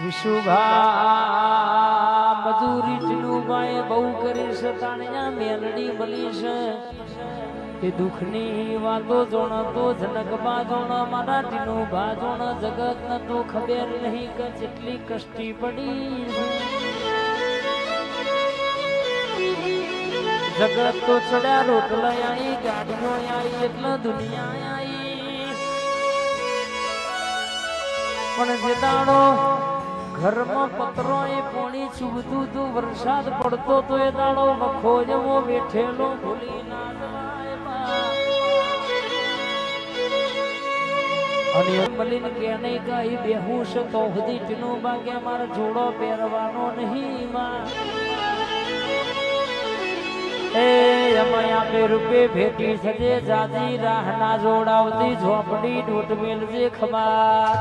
વિશુભા મજૂરી ટીનુભાઈ બહુ કરી છે તાણ્યા મેલડી મળી છે એ દુઃખની વાતો જોણતો જનકબા જોણ મારા ટીનુભા જોણ જગત ન તો ખબર નહીં કે જેટલી કષ્ટી પડી જગત તો ચડ્યા રોટલા આવી ગાડીઓ આવી એટલે દુનિયા આવી પણ જે દાડો ઘરમાં પત્રો એ પોણી ચૂબતું તું વરસાદ પડતો તો એ દાડો વખો જવો બેઠેલો ભૂલી ના જવાય અને મલિન કે નહીં કઈ બેહુશ તો સુધી ટીનુબા કે મારે જોડો પહેરવાનો નહીં માં એ અમાયા બે રૂપે ભેટી સજે જાજી રાહ ના જોડાવતી ઝોપડી ડોટ મેલજે ખમા